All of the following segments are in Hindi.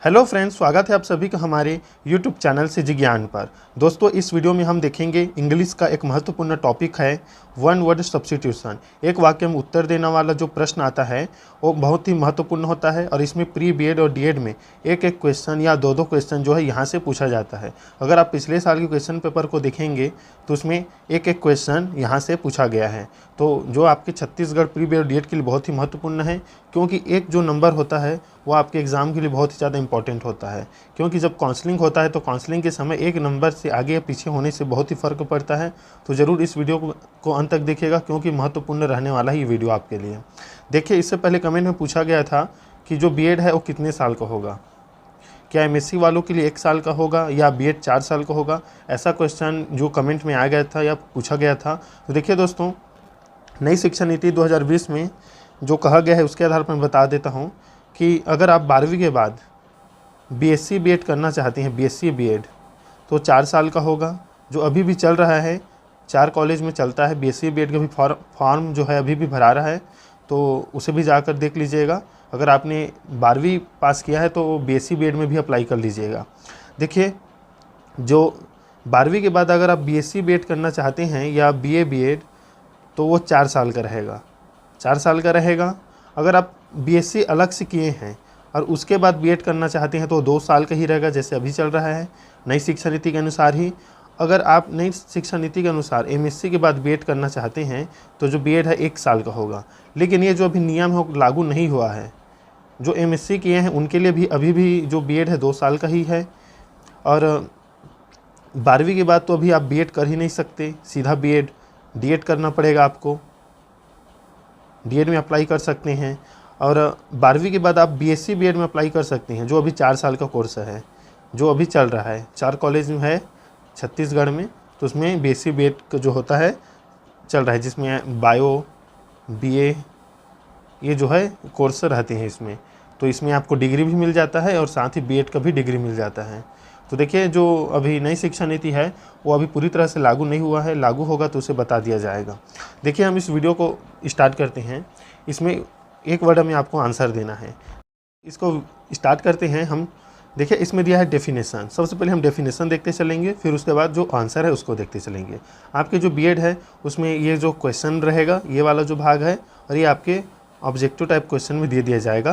हेलो फ्रेंड्स, स्वागत है आप सभी का हमारे यूट्यूब चैनल से ज्ञान पर। दोस्तों, इस वीडियो में हम देखेंगे इंग्लिश का एक महत्वपूर्ण टॉपिक है वन वर्ड सब्स्टिट्यूशन। एक वाक्य में उत्तर देने वाला जो प्रश्न आता है वो बहुत ही महत्वपूर्ण होता है और इसमें प्री बीएड और डीएड में एक एक क्वेश्चन या दो क्वेश्चन जो है यहाँ से पूछा जाता है। अगर आप पिछले साल के क्वेश्चन पेपर को देखेंगे तो उसमें एक एक क्वेश्चन यहाँ से पूछा गया है। तो जो आपके छत्तीसगढ़ प्री बीएड और डीएड के लिए बहुत ही महत्वपूर्ण है, क्योंकि एक जो नंबर होता है वो आपके एग्ज़ाम के लिए बहुत ही ज़्यादा इंपॉर्टेंट होता है। क्योंकि जब काउंसलिंग होता है तो काउंसलिंग के समय एक नंबर से आगे या पीछे होने से बहुत ही फ़र्क पड़ता है। तो ज़रूर इस वीडियो को अंत तक देखिएगा, क्योंकि महत्वपूर्ण रहने वाला ही वीडियो आपके लिए। देखिए, इससे पहले कमेंट में पूछा गया था कि जो बीएड है वो कितने साल का होगा, क्या एमएससी वालों के लिए 1 साल का होगा या बीएड 4 साल का होगा। ऐसा क्वेश्चन जो कमेंट में आ गया था या पूछा गया था। तो देखिए दोस्तों, नई शिक्षा नीति 2020 में जो कहा गया है उसके आधार पर मैं बता देता हूँ कि अगर आप 12वीं के बाद बीएससी बीएड करना चाहते हैं, बीएससी बीएड, तो 4 साल का होगा। जो अभी भी चल रहा है, 4 कॉलेज में चलता है बीएससी बीएड का भी फॉर्म जो है अभी भी भरा रहा है, तो उसे भी जाकर देख लीजिएगा। अगर आपने 12वीं पास किया है तो बीएससी बीएड में भी अप्लाई कर लीजिएगा। देखिए, जो 12वीं के बाद अगर आप बीएससी बीएड करना चाहते हैं या बीए बीएड, तो वो 4 साल का रहेगा। 4 साल का रहेगा। अगर आप बीएससी अलग से किए हैं और उसके बाद बीएड करना चाहते हैं तो 2 साल का ही रहेगा, जैसे अभी चल रहा है नई शिक्षा नीति के अनुसार ही। अगर आप नई शिक्षा नीति के अनुसार एमएससी के बाद बीएड करना चाहते हैं तो जो बीएड है 1 साल का होगा। लेकिन ये जो अभी नियम है वो लागू नहीं हुआ है। जो एमएससी किए हैं उनके लिए भी अभी भी जो बीएड है 2 साल का ही है। और 12वीं के बाद तो अभी आप बीएड कर ही नहीं सकते, सीधा डीएड करना पड़ेगा आपको। डीएड में अप्लाई कर सकते हैं और 12वीं के बाद आप बीएससी बीएड में अप्लाई कर सकते हैं, जो अभी 4 साल का कोर्स है, जो अभी चल रहा है। 4 कॉलेज में है छत्तीसगढ़ में, तो उसमें बीएससी बीएड जो होता है चल रहा है, जिसमें बायो बीए ये जो है कोर्स रहते हैं इसमें। तो इसमें आपको डिग्री भी मिल जाता है और साथ ही बीएड का भी डिग्री मिल जाता है। तो देखिए, जो अभी नई शिक्षा नीति है वो अभी पूरी तरह से लागू नहीं हुआ है। लागू होगा तो उसे बता दिया जाएगा। देखिए, हम इस वीडियो को स्टार्ट करते हैं। इसमें एक वर्ड में आपको आंसर देना है। इसको स्टार्ट करते हैं हम। देखिए, इसमें दिया है डेफिनेशन। सबसे पहले हम डेफिनेशन देखते चलेंगे, फिर उसके बाद जो आंसर है उसको देखते चलेंगे। आपके जो बीएड है उसमें ये जो क्वेश्चन रहेगा, ये वाला जो भाग है, और ये आपके ऑब्जेक्टिव टाइप क्वेश्चन में दे दिया जाएगा।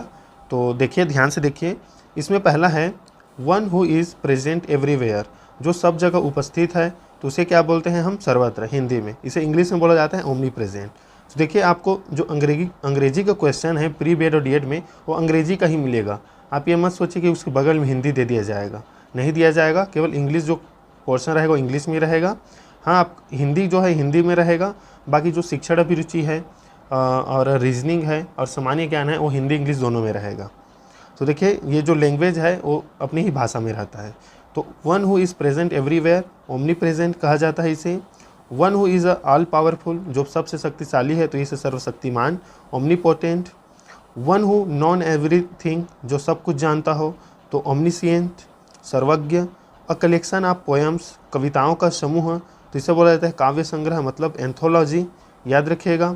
तो देखिए, ध्यान से देखिए। इसमें पहला है one who is present everywhere, जो सब जगह उपस्थित है तो उसे क्या बोलते हैं हम? सर्वत्र, हिंदी में। इसे इंग्लिश में बोला जाता है ओमनी प्रेजेंट। तो देखिए, आपको जो अंग्रेजी का क्वेश्चन है प्री बीएड और डीएड में, वो अंग्रेजी का ही मिलेगा। आप ये मत सोचिए कि उसके बगल में हिंदी दे दिया जाएगा, नहीं दिया जाएगा। केवल इंग्लिश जो पोर्शन रहेगा वो इंग्लिश में रहेगा। हाँ, आप हिंदी जो है हिंदी में रहेगा। बाकी जो शिक्षण अभिरुचि है और रीजनिंग है और सामान्य ज्ञान है वो हिंदी इंग्लिश दोनों में रहेगा। तो देखिए, ये जो लैंग्वेज है वो अपनी ही भाषा में रहता है। तो one who is present everywhere, omni present कहा जाता है इसे। One who is all powerful, जो सबसे शक्तिशाली है तो इसे सर्वशक्तिमान, omnipotent. One who non everything, जो सब कुछ जानता हो तो ओमनीसिएंट, सर्वज्ञ। अ कलेक्शन ऑफ पोएम्स, कविताओं का समूह, तो इसे बोला जाता है काव्य संग्रह, मतलब एंथोलॉजी, याद रखिएगा।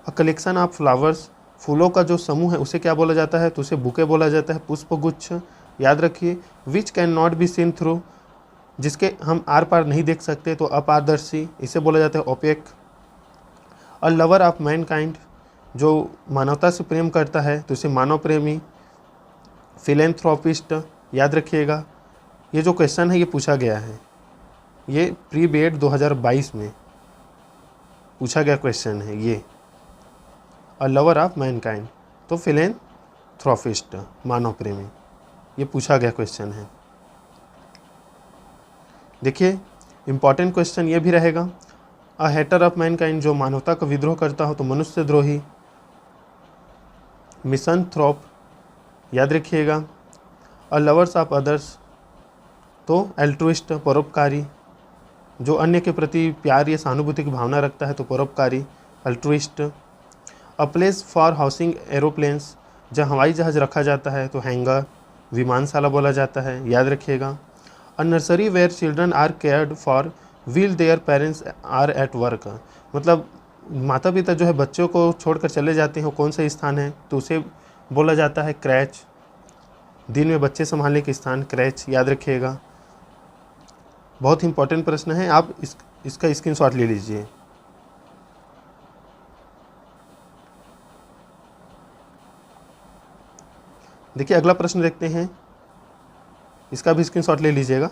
अ कलेक्शन ऑफ फ्लावर्स, फूलों का जो समूह है उसे क्या बोला जाता है? तो उसे बुके बोला जाता है, पुष्पगुच्छ, याद रखिए। Which can not be seen through, जिसके हम आर पार नहीं देख सकते तो अपारदर्शी, इसे बोला जाता है ओपेक। अ लवर ऑफ मैनकाइंड, जो मानवता से प्रेम करता है तो इसे मानव प्रेमी। फिलेंथ्रोपिस्ट, याद रखिएगा। ये जो क्वेश्चन है ये पूछा गया है, ये प्री बीएड 2022 में पूछा गया क्वेश्चन है ये। अ लवर ऑफ मैनकाइंड, तो फिलेंथ्रोपिस्ट, मानव प्रेमी, ये पूछा गया क्वेश्चन है। देखिए, इम्पॉर्टेंट क्वेश्चन ये भी रहेगा। अ हेटर ऑफ मैनकाइंड, जो मानवता का विद्रोह करता हो तो मनुष्य द्रोही, मिसनथ्रोप, याद रखिएगा। अ लवर्स ऑफ अदर्स, तो एल्ट्रुइस्ट, परोपकारी, जो अन्य के प्रति प्यार या सहानुभूति की भावना रखता है तो परोपकारी, altruist. A place for housing aeroplanes, जहाँ हवाई जहाज़ रखा जाता है तो हैंगर, विमानशाला बोला जाता है, याद रखिएगा। A nursery where children are cared for while their parents are at work, मतलब माता पिता जो है बच्चों को छोड़कर चले जाते हैं, वो कौन सा स्थान है? तो उसे बोला जाता है क्रैच। दिन में बच्चे संभालने के स्थान क्रैच, याद रखिएगा। बहुत इंपॉर्टेंट प्रश्न है, आप इसका स्क्रीनशॉट ले लीजिए। देखिए अगला प्रश्न देखते हैं, इसका भी स्क्रीनशॉट ले लीजिएगा।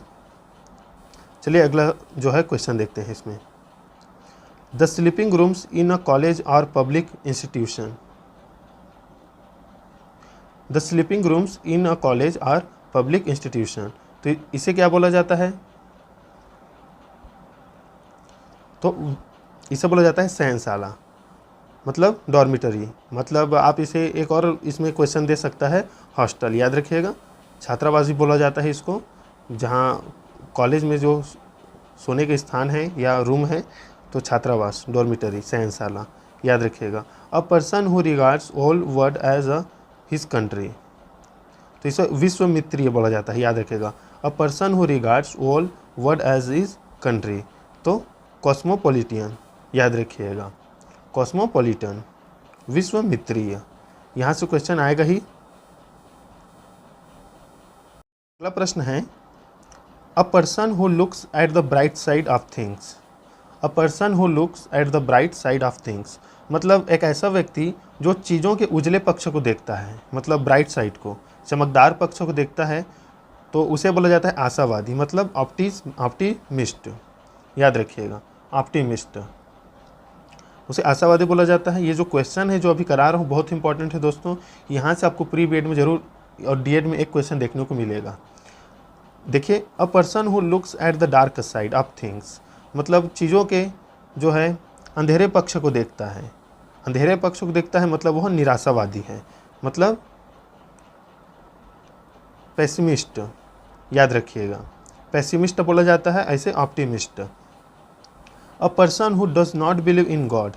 चलिए अगला जो है क्वेश्चन देखते हैं इसमें। The sleeping rooms in a college or public institution. The sleeping rooms in a college or public institution, तो इसे क्या बोला जाता है? तो इसे बोला जाता है शयनशाला, मतलब डॉर्मिटरी। मतलब आप इसे एक और इसमें क्वेश्चन दे सकता है, हॉस्टल, याद रखिएगा। छात्रावासी बोला जाता है इसको, जहाँ कॉलेज में जो सोने के स्थान है या रूम है, तो छात्रावास, डॉर्मिटरी, शयनशाला, याद रखिएगा। A person who regards all world as a his country, तो इसे विश्वमित्रीय बोला जाता है, याद रखिएगा। A person who regards all world as his country, तो कॉस्मोपॉलिटियन, याद रखिएगा। कॉस्मोपॉलिटन, विश्वमित्रीय, यहाँ से क्वेश्चन आएगा ही। अगला प्रश्न है, अ person who looks at the bright side of things. A person who looks at the bright side of things, मतलब एक ऐसा व्यक्ति जो चीज़ों के उजले पक्ष को देखता है, मतलब ब्राइट साइड को, चमकदार पक्ष को देखता है, तो उसे बोला जाता है आशावादी, मतलब ऑप्टिमिस्ट, याद रखिएगा, ऑप्टिमिस्ट, उसे आशावादी बोला जाता है। ये जो क्वेश्चन है जो अभी करा रहा हूँ बहुत इंपॉर्टेंट है दोस्तों, यहाँ से आपको प्री बीएड में जरूर और डीएड में एक क्वेश्चन देखने को मिलेगा। देखिए, अ person who looks at the dark side of things, मतलब चीज़ों के जो है अंधेरे पक्ष को देखता है। अंधेरे पक्ष को देखता है मतलब वह निराशावादी है, मतलब पेसिमिस्ट, याद रखिएगा। पेसिमिस्ट बोला जाता है, ऐसे optimist. A person who does not believe in God,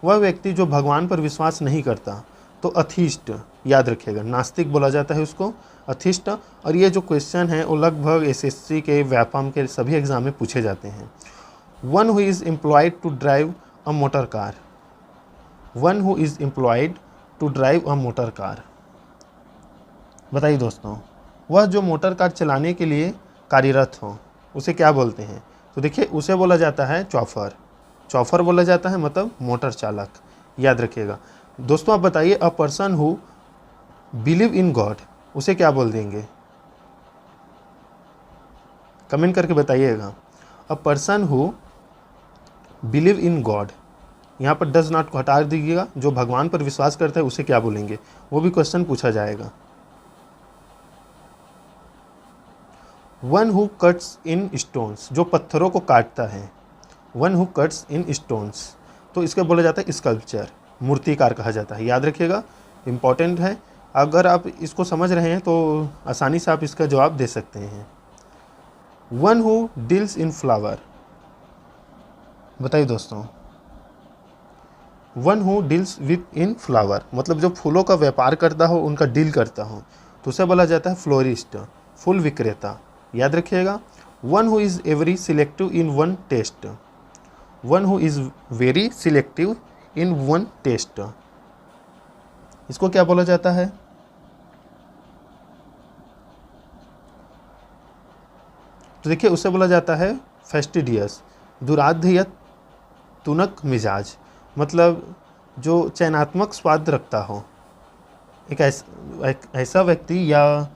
वह व्यक्ति जो भगवान पर विश्वास नहीं करता, तो अथिस्ट, याद रखिएगा, नास्तिक बोला जाता है उसको, अथिस्ट। और ये जो क्वेश्चन है वो लगभग एसएससी के, व्यापम के सभी एग्जाम में पूछे जाते हैं। One who is employed to drive a motor car. One who is employed to drive a motor car, बताइए दोस्तों, वह जो मोटर कार चलाने के लिए कार्यरत हो उसे क्या बोलते हैं? तो देखिए उसे बोला जाता है चौफर। चौफर बोला जाता है मतलब मोटर चालक, याद रखिएगा। दोस्तों आप बताइए, अ person who believe in God, उसे क्या बोल देंगे? कमेंट करके बताइएगा। अ person who believe in God, यहाँ पर डज नॉट को हटा दीजिएगा, जो भगवान पर विश्वास करता है उसे क्या बोलेंगे, वो भी क्वेश्चन पूछा जाएगा। One who cuts in stones, जो पत्थरों को काटता है, one who cuts in stones, तो इसका बोला जाता है स्कल्पचर, मूर्तिकार कहा जाता है, याद रखिएगा, इम्पॉर्टेंट है। अगर आप इसको समझ रहे हैं तो आसानी से आप इसका जवाब दे सकते हैं। One who deals in flower, बताइए दोस्तों, one who deals with in flower, मतलब जो फूलों का व्यापार करता हो, उनका डील करता हो, तो उसे बोला जाता है फ्लोरिस्ट, फूल विक्रेता, याद रखिएगा। One who is every selective in one test, one who is very selective in one test, इसको क्या बोला जाता है? तो देखिए उसे बोला जाता है फेस्टिडियस, दुराध्य या तुनक मिजाज, मतलब जो चयनात्मक स्वाद रखता हो, एक ऐसा व्यक्ति, या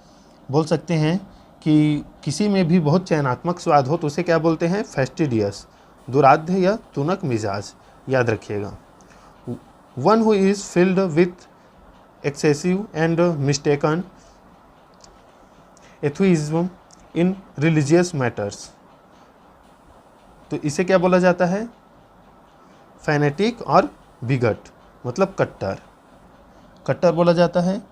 बोल सकते हैं कि किसी में भी बहुत चयनात्मक स्वाद हो, तो उसे क्या बोलते हैं? फेस्टिडियस, दुराध्य या तुनक मिजाज, याद रखिएगा। One who is filled with excessive and mistaken enthusiasm in religious matters, तो इसे क्या बोला जाता है? फैनेटिक और बिगट, मतलब कट्टर, कट्टर बोला जाता है।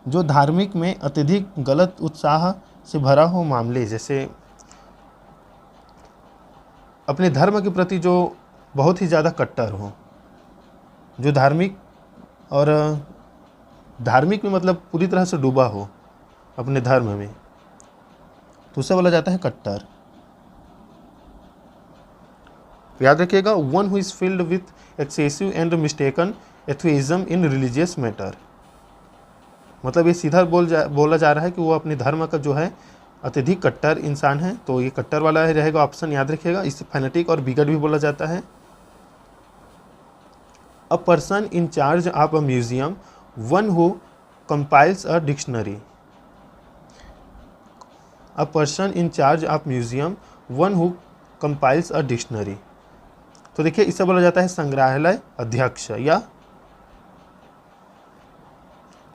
जो धार्मिक में अत्यधिक गलत उत्साह से भरा हो मामले, जैसे अपने धर्म के प्रति जो बहुत ही ज़्यादा कट्टर हो, जो धार्मिक में मतलब पूरी तरह से डूबा हो अपने धर्म में, तो उसे बोला जाता है कट्टर। याद रखिएगा, one who is filled with excessive and mistaken enthusiasm in religious matter. मतलब ये सीधा बोला जा रहा है कि वो अपने धर्म का जो है अत्यधिक कट्टर इंसान है, तो ये कट्टर वाला ही रहेगा ऑप्शन, याद रखिएगा। इसे फैनेटिक और बिगट भी बोला जाता है। A person in charge of a museum, one who compiles a dictionary. A person in charge of museum, one who compiles a dictionary. तो देखिए इसे बोला जाता है संग्रहालय अध्यक्ष, या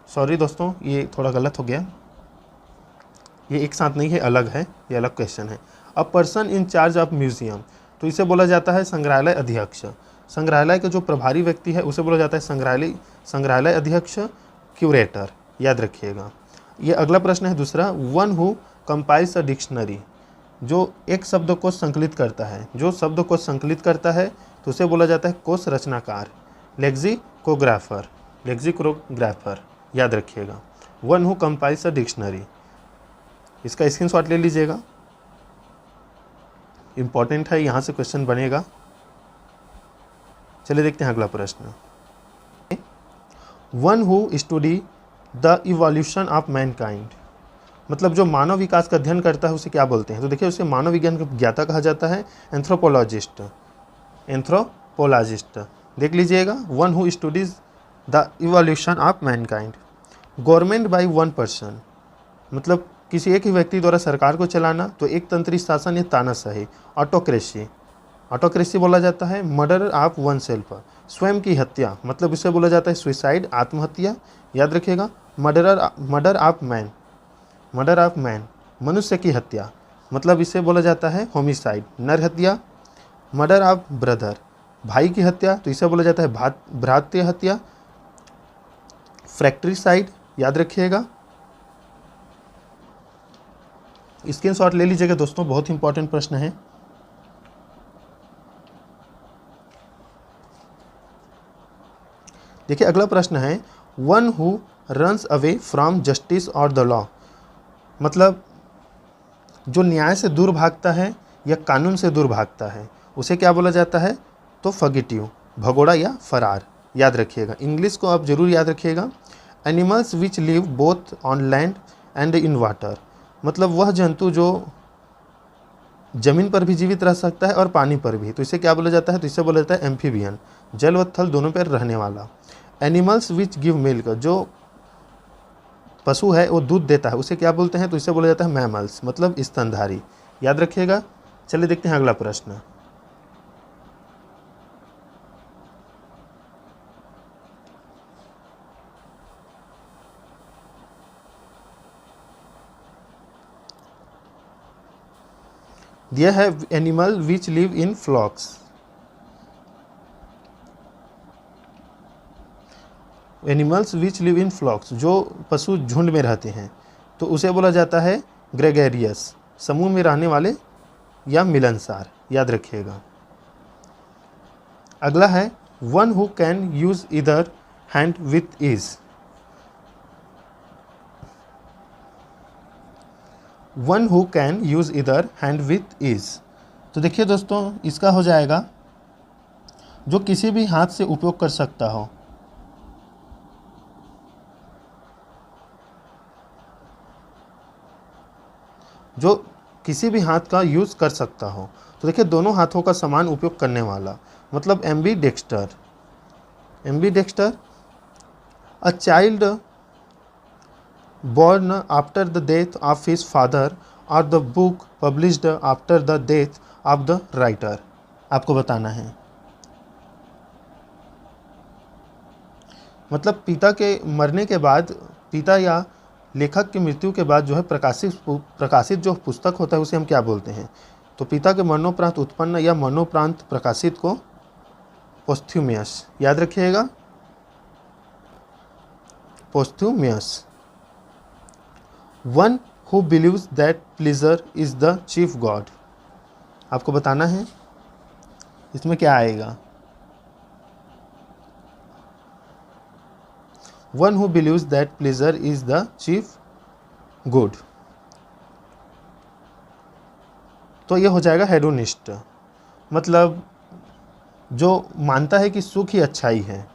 सॉरी दोस्तों ये थोड़ा गलत हो गया, ये एक साथ नहीं है, अलग है, ये अलग क्वेश्चन है। A person in charge of museum, तो इसे बोला जाता है संग्रहालय अध्यक्ष। संग्रहालय का जो प्रभारी व्यक्ति है उसे बोला जाता है संग्रहालय अध्यक्ष, क्यूरेटर, याद रखिएगा। ये अगला प्रश्न है दूसरा, one who compiles a dictionary, जो एक शब्द को संकलित करता है, जो शब्द को संकलित करता है तो उसे बोला जाता है कोश रचनाकार, लेक्सिकोग्राफर, याद रखिएगा। One who compiles a dictionary, इसका स्क्रीनशॉट ले लीजिएगा, इंपॉर्टेंट है, यहाँ से क्वेश्चन बनेगा। चलिए देखते हैं अगला प्रश्न। One who study the evolution of Mankind, मतलब जो मानव विकास का अध्ययन करता है उसे क्या बोलते हैं? तो देखिए उसे मानव विज्ञान का ज्ञाता कहा जाता है, एंथ्रोपोलॉजिस्ट। देख लीजिएगा, one who studies the evolution of Mankind. Government by one person, मतलब किसी एक ही व्यक्ति द्वारा सरकार को चलाना, तो एक तंत्री शासन या तानाशाही। ऑटोक्रेसी बोला जाता है। मर्डर ऑफ वन सेल्फ, स्वयं की हत्या, मतलब इसे बोला जाता है सुसाइड, आत्महत्या, याद रखिएगा। मर्डर ऑफ मैन, मनुष्य की हत्या, मतलब इसे बोला जाता है होमिसाइड, नर हत्या। मर्डर ऑफ ब्रदर, भाई की हत्या, तो इसे बोला जाता है भ्रातृ हत्या, फ्रैक्ट्रीसाइड, याद रखिएगा। स्क्रीनशॉट ले लीजिएगा दोस्तों, बहुत इंपॉर्टेंट प्रश्न है। देखिए अगला प्रश्न है, one who runs away from justice और द लॉ, मतलब जो न्याय से दूर भागता है या कानून से दूर भागता है उसे क्या बोला जाता है? तो फगिटिव, भगोड़ा या फरार, याद रखिएगा। इंग्लिश को आप जरूर याद रखिएगा। Animals which live both on land and in water, मतलब वह जंतु जो जमीन पर भी जीवित रह सकता है और पानी पर भी, तो इसे क्या बोला जाता है? तो इसे बोला जाता है एम्फीबियन, जल व थल दोनों पर रहने वाला। एनिमल्स विच गिव मिल्क, जो पशु है वो दूध देता है उसे क्या बोलते हैं? तो इसे बोला जाता है मैमल्स, मतलब स्तनधारी, याद रखिएगा। चलिए देखते हैं अगला प्रश्न। दिया है animal which live in flocks, animals which live in flocks, जो पशु झुंड में रहते हैं तो उसे बोला जाता है ग्रेगेरियस, समूह में रहने वाले या मिलनसार, याद रखिएगा। अगला है, one who can use either hand with ease, one who can use either hand with ease, तो देखिए दोस्तों इसका हो जाएगा जो किसी भी हाथ से उपयोग कर सकता हो, जो किसी भी हाथ का यूज़ कर सकता हो। तो देखिए दोनों हाथों का समान उपयोग करने वाला, मतलब ambidexter. A child born after the death of his father or the book published after the death of the writer, आपको बताना है। मतलब पिता के मरने के बाद, पिता या लेखक की मृत्यु के बाद जो है प्रकाशित जो पुस्तक होता है उसे हम क्या बोलते हैं? तो पिता के मरणोपरांत उत्पन्न या मरणोपरांत प्रकाशित को पोस्थ्यूमियस, याद रखिएगा, posthumous. One who believes that pleasure is the chief god, आपको बताना है इसमें क्या आएगा? One who believes that pleasure is the chief good, तो ये हो जाएगा हेडोनिस्ट, मतलब जो मानता है कि सुख ही अच्छाई है,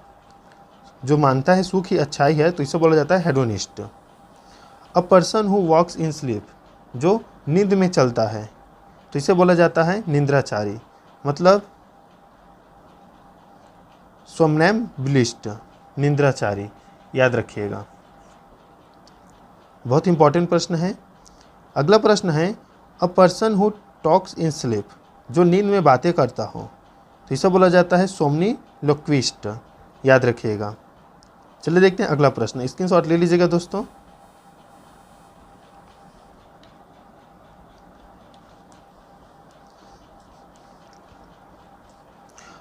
जो मानता है सुख ही अच्छाई है, तो इसे बोला जाता है hedonist. A person who walks in sleep, जो नींद में चलता है, तो इसे बोला जाता है निंद्राचारी, मतलब सोमनैम्बुलिस्ट, निंद्राचारी, याद रखिएगा। बहुत इंपॉर्टेंट प्रश्न है। अगला प्रश्न है अ person who talks in sleep, जो नींद में बातें करता हो, तो इसे बोला जाता है सोमनीलोक्विस्ट, याद रखिएगा। चलिए देखते हैं अगला प्रश्न, स्क्रीनशॉट ले लीजिएगा दोस्तों।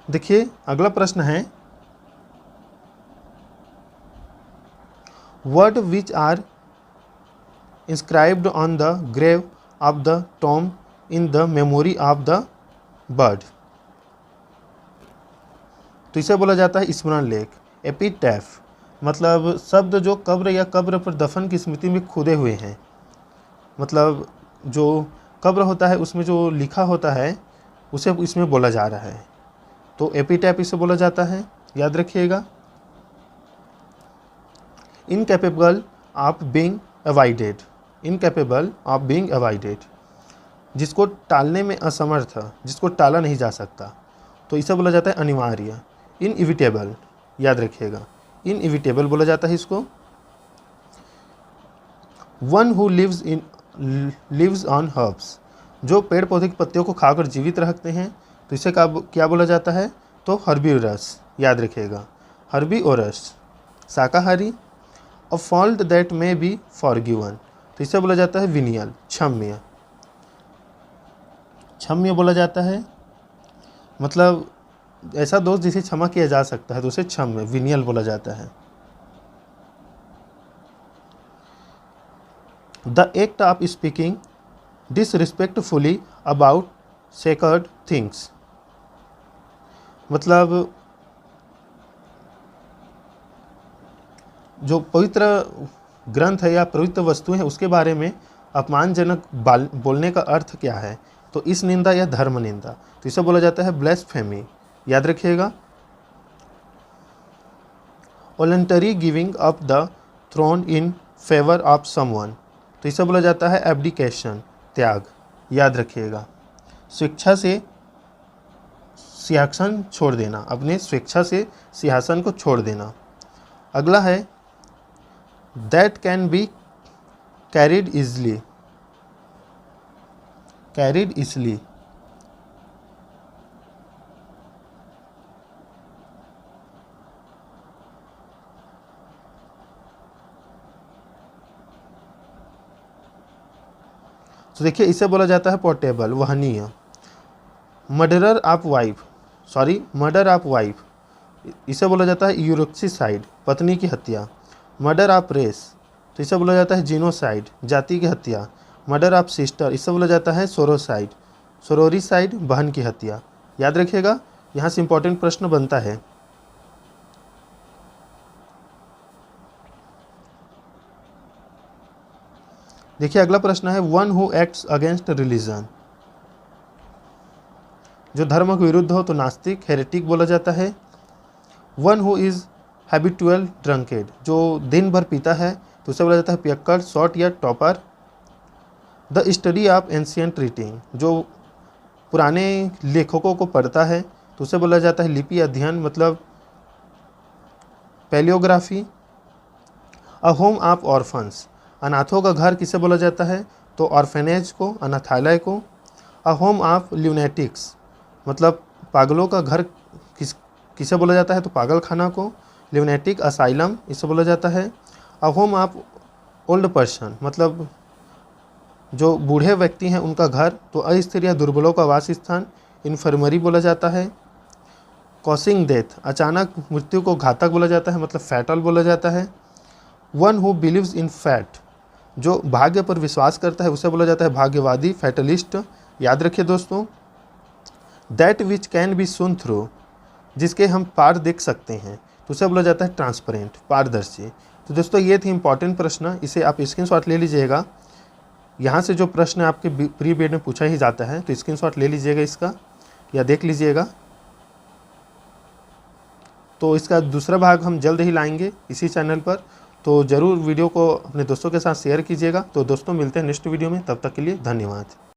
देखिए अगला प्रश्न है word which are inscribed on the grave of the tomb in the memory of the bird, तो इसे बोला जाता है स्मरण लेख, एपिटैफ, मतलब शब्द जो कब्र या कब्र पर दफन की स्मृति में खुदे हुए हैं, मतलब जो कब्र होता है उसमें जो लिखा होता है उसे इसमें बोला जा रहा है, तो एपिटैफ इसे बोला जाता है, याद रखिएगा। Incapable of being avoided, incapable of being avoided, जिसको टालने में असमर्थ, जिसको टाला नहीं जा सकता, तो इसे बोला जाता है अनिवार्य। इनइविटेबल, याद रखिएगा, इनइविटेबल बोला जाता है इसको। One who lives on herbs, जो पेड़ पौधे की पत्तियों को खाकर जीवित रखते हैं, तो इसे क्या बोला जाता है, तो हर्बीवरस, याद रखिएगा, हर्बीवरस, शाकाहारी। A fault that may be forgiven, तो इसे बोला जाता है विनियल, क्षम्य, क्षम्य बोला जाता है, मतलब ऐसा दोष जिसे क्षमा किया जा सकता है तो उसे क्षम्य, विनियल बोला जाता है। The act of speaking disrespectfully about sacred things, मतलब जो पवित्र ग्रंथ है या पवित्र वस्तुएं हैं उसके बारे में अपमानजनक बोलने का अर्थ क्या है, तो इस निंदा या धर्म निंदा, तो इसे बोला जाता है ब्लेस्फेमी, याद रखिएगा। Voluntary giving up the throne in favour of someone, तो इसे बोला जाता है एब्डिकेशन, त्याग, याद रखिएगा। स्वेच्छा से सिंहासन छोड़ देना, अपने स्वेच्छा से सिंहासन को छोड़ देना। अगला है that can be carried easily, carried easily, तो देखिए इसे बोला जाता है पोर्टेबल, वहनीय। मर्डर ऑफ वाइफ, इसे बोला जाता है यूरोक्सिसाइड, पत्नी की हत्या। मर्डर ऑफ रेस, तो इसे बोला जाता है जीनोसाइड, जाति की हत्या। मर्डर ऑफ सिस्टर, इसे बोला जाता है सोरोसाइड, सोरोरिसाइड, बहन की हत्या, याद रखिएगा। यहाँ से इंपॉर्टेंट प्रश्न बनता है। देखिए अगला प्रश्न है one who acts against religion, जो धर्म के विरुद्ध हो तो नास्तिक, हेरेटिक बोला जाता है। वन हु इज हैबिचुअल ड्रंकेड, जो दिन भर पीता है तो उसे बोला जाता है पियक्कड़, शॉर्ट या topper. The study of ancient reading, जो पुराने लेखकों को पढ़ता है तो उसे बोला जाता है लिपि अध्ययन, मतलब palaeography. A home of orphans, अनाथों का घर किसे बोला जाता है, तो ऑर्फेनेज को, अनाथालय को। अ होम ऑफ ल्यूनेटिक्स, मतलब पागलों का घर किसे बोला जाता है, तो पागल खाना को। ल्यूनेटिक असाइलम इसे बोला जाता है। अ होम ऑफ ओल्ड पर्सन, मतलब जो बूढ़े व्यक्ति हैं उनका घर, तो अस्थिर या दुर्बलों का वास स्थान, इन्फर्मरी बोला जाता है। कॉसिंग डेथ, अचानक मृत्यु को घातक बोला जाता है, मतलब फैटल बोला जाता है। One who believes in fat, जो भाग्य पर विश्वास करता है उसे बोला जाता है भाग्यवादी, फैटलिस्ट, याद रखिए दोस्तों। That which can be soon through, जिसके हम पार देख सकते हैं तो उसे बोला जाता है ट्रांसपेरेंट, पारदर्शी। तो दोस्तों ये थी इंपॉर्टेंट प्रश्न, इसे आप स्क्रीनशॉट ले लीजिएगा। यहाँ से जो प्रश्न आपके प्री बोर्ड में पूछा ही जाता है तो स्क्रीनशॉट ले लीजिएगा इसका या देख लीजिएगा। तो इसका दूसरा भाग हम जल्द ही लाएंगे इसी चैनल पर। तो ज़रूर वीडियो को अपने दोस्तों के साथ शेयर कीजिएगा। तो दोस्तों मिलते हैं नेक्स्ट वीडियो में, तब तक के लिए धन्यवाद।